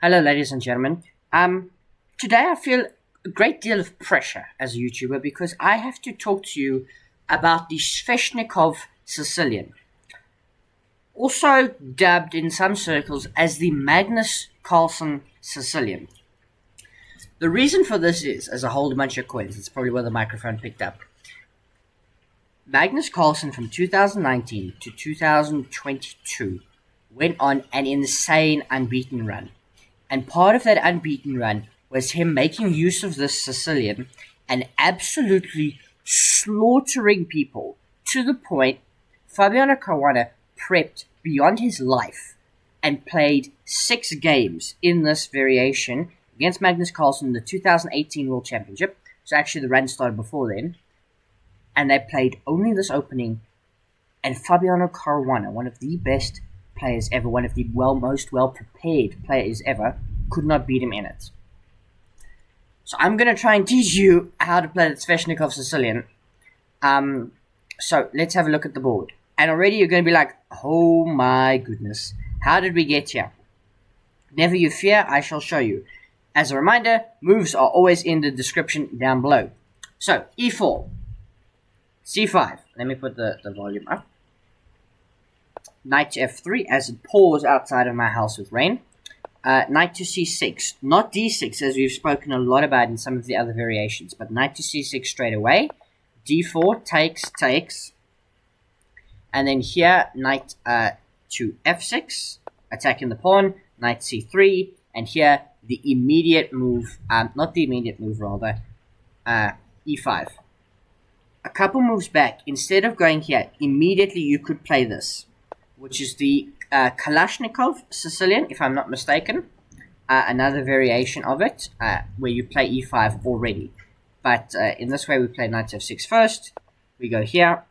Hello, ladies and gentlemen. Today I feel a great deal of pressure as a YouTuber because I have to talk to you about the Sveshnikov Sicilian, also dubbed in some circles as the Magnus Carlsen Sicilian. The reason for this is, as I hold a bunch of coins, it's probably where the microphone picked up. Magnus Carlsen from 2019 to 2022 went on an insane unbeaten run. And part of that unbeaten run was him making use of this Sicilian and absolutely slaughtering people to the point Fabiano Caruana prepped beyond his life and played 6 games in this variation against Magnus Carlsen in the 2018 World Championship. So actually the run started before then. And they played only this opening, and Fabiano Caruana, one of the best players ever, one of the most well-prepared players ever, could not beat him in it. So I'm going to try and teach you how to play the Sveshnikov Sicilian. So let's have a look at the board. And already you're going to be like, oh my goodness, how did we get here? Never you fear, I shall show you. As a reminder, moves are always in the description down below. So, e4. c5. Let me put the volume up. Knight to f3 as it pours outside of my house with rain. Knight to c6. Not d6 as we've spoken a lot about in some of the other variations, but knight to c6 straight away. d4 takes. And then here, knight to f6, attacking the pawn. Knight c3. And here, the immediate move, not the immediate move rather, e5. A couple moves back, instead of going here, immediately you could play this, which is the Kalashnikov Sicilian, if I'm not mistaken. Another variation of it, where you play e5 already. But in this way, we play knight f6 first. We go here.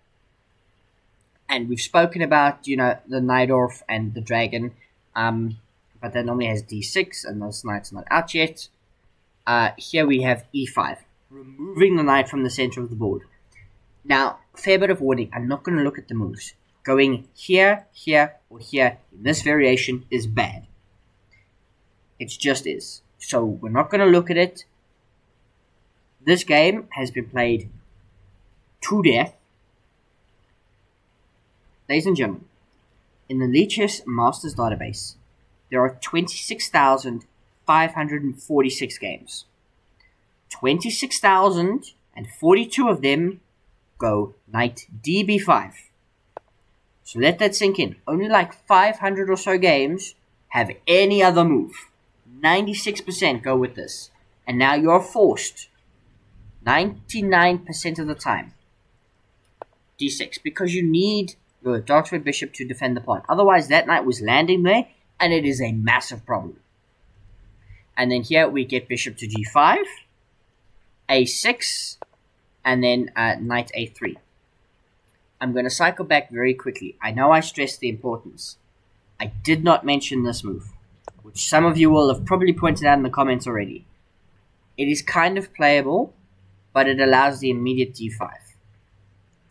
And we've spoken about, the Najdorf and the dragon. But that normally has d6, and this knight's not out yet. Here we have e5, removing the knight from the center of the board. Now, fair bit of warning, I'm not going to look at the moves. Going here, here, or here in this variation is bad. It just is. So we're not going to look at it. This game has been played to death. Ladies and gentlemen, in the Lichess Masters database, there are 26,546 games. 26,042 of them go knight db5. So let that sink in. Only like 500 or so games have any other move. 96% go with this. And now you're forced, 99% of the time, d6. Because you need your dark square bishop to defend the pawn. Otherwise that knight was landing there, and it is a massive problem. And then here we get bishop to g5, a6, and then knight a3. I'm going to cycle back very quickly. I know I stressed the importance. I did not mention this move, which some of you will have probably pointed out in the comments already. It is kind of playable, but it allows the immediate d5,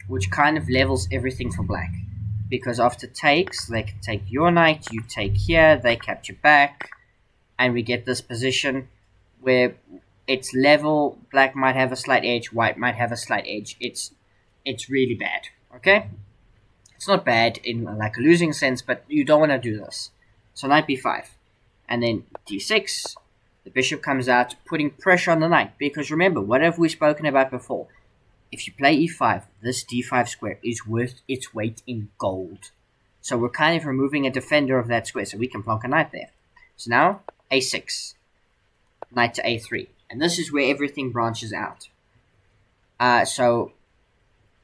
which kind of levels everything for black. Because after takes, they can take your knight, you take here, they capture back, and we get this position where it's level. Black might have a slight edge, white might have a slight edge. It's really bad, okay? It's not bad in like a losing sense, but you don't want to do this. So knight b5, and then d6. The bishop comes out, putting pressure on the knight. Because remember, what have we spoken about before? If you play e5, this d5 square is worth its weight in gold. So we're kind of removing a defender of that square, so we can plonk a knight there. So now, a6, knight to a3. And this is where everything branches out. So,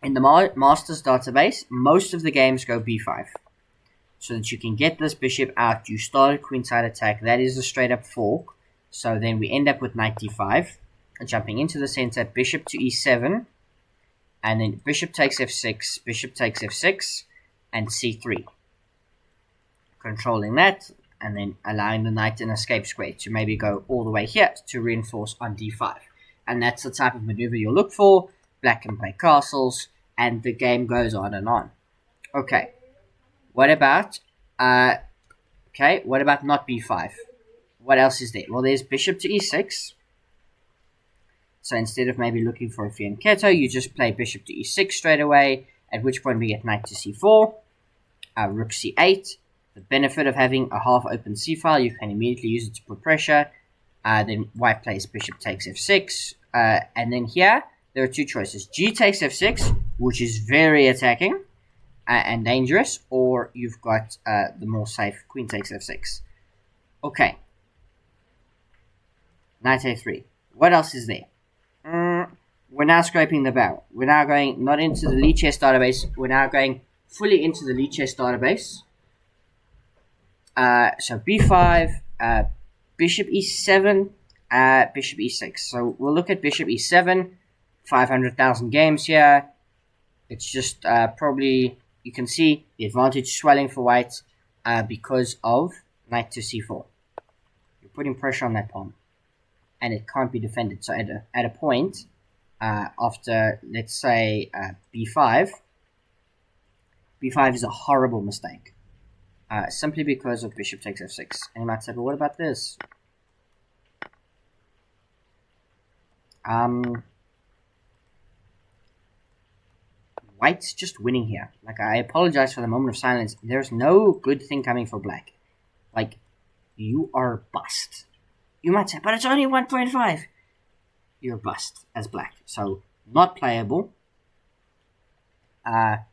in the Masters database, most of the games go b5. So that you can get this bishop out, you start a queenside attack. That is a straight up fork. So then we end up with knight d5. And jumping into the center, bishop to e7. And then bishop takes f6, bishop takes f6, and c3. Controlling that, and then allowing the knight an escape square to maybe go all the way here to reinforce on d5. And that's the type of maneuver you'll look for. Black can play castles, and the game goes on and on. Okay, what about not b5? what else is there? Well, there's bishop to e6. So instead of maybe looking for a fianchetto, you just play bishop to e6 straight away, at which point we get knight to c4, rook c8. The benefit of having a half-open c-file, you can immediately use it to put pressure. Then white plays bishop takes f6. And then here, there are two choices. G takes f6, which is very attacking and dangerous, or you've got the more safe queen takes f6. Okay. Knight a3. What else is there? We're now scraping the barrel. We're now going not into the Lee chess database. We're now going fully into the Lee chess database. So b5, bishop e7, bishop e6. So we'll look at bishop e7. 500,000 games here. It's just probably, you can see the advantage swelling for white because of knight to c4. You're putting pressure on that pawn, and it can't be defended. So at a point after, let's say, b5 is a horrible mistake, simply because of bishop takes f6. And you might say, but what about this? White's just winning here. Like, I apologize for the moment of silence. There's no good thing coming for black. Like, you are bust. You might say, but it's only 1.5. You're bust as black. So, not playable. Knight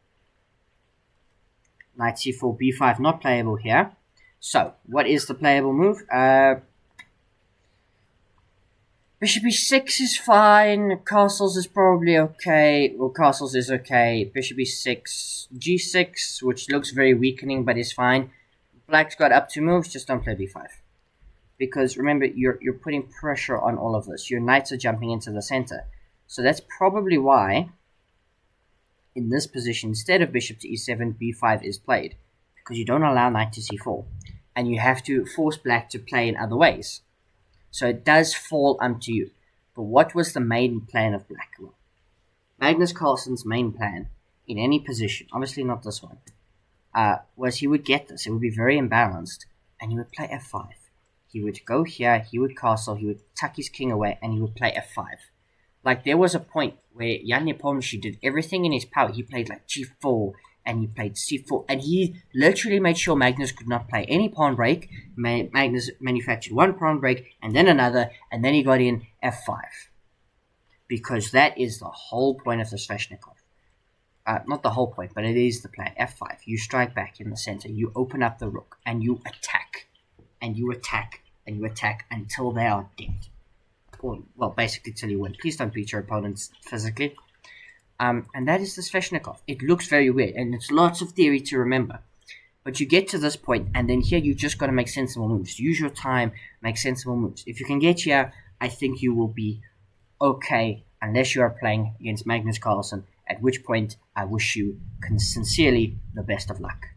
c4, b5, not playable here. So, what is the playable move? Bishop e6 is fine. Castles is probably okay. Well, castles is okay. Bishop e6, g6, which looks very weakening, but is fine. Black's got up two moves. Just don't play b5, because remember, you're putting pressure on all of this. Your knights are jumping into the center, so that's probably why in this position, instead of bishop to e7, b5 is played, because you don't allow knight to c4, and you have to force black to play in other ways. So it does fall unto you. But what was the main plan of black? Well, Magnus Carlsen's main plan in any position, obviously not this one, was he would get this. It would be very imbalanced, and he would play f5. He would go here, he would castle, he would tuck his king away, and he would play f5. Like, there was a point where Jan Nepomucci did everything in his power. He played like g4, and he played c4, and he literally made sure Magnus could not play any pawn break. Magnus manufactured one pawn break, and then another, and then he got in f5. Because that is the whole point of the Sveshnikov. Not the whole point, but it is the plan. f5. You strike back in the center, you open up the rook, and you attack. And you attack, and you attack until they are dead. Or, well, basically till you win. Please don't beat your opponents physically. And that is the Sveshnikov. It looks very weird, and it's lots of theory to remember. But you get to this point, and then here you just got to make sensible moves. Use your time, make sensible moves. If you can get here, I think you will be okay, unless you are playing against Magnus Carlsen, at which point I wish you sincerely the best of luck.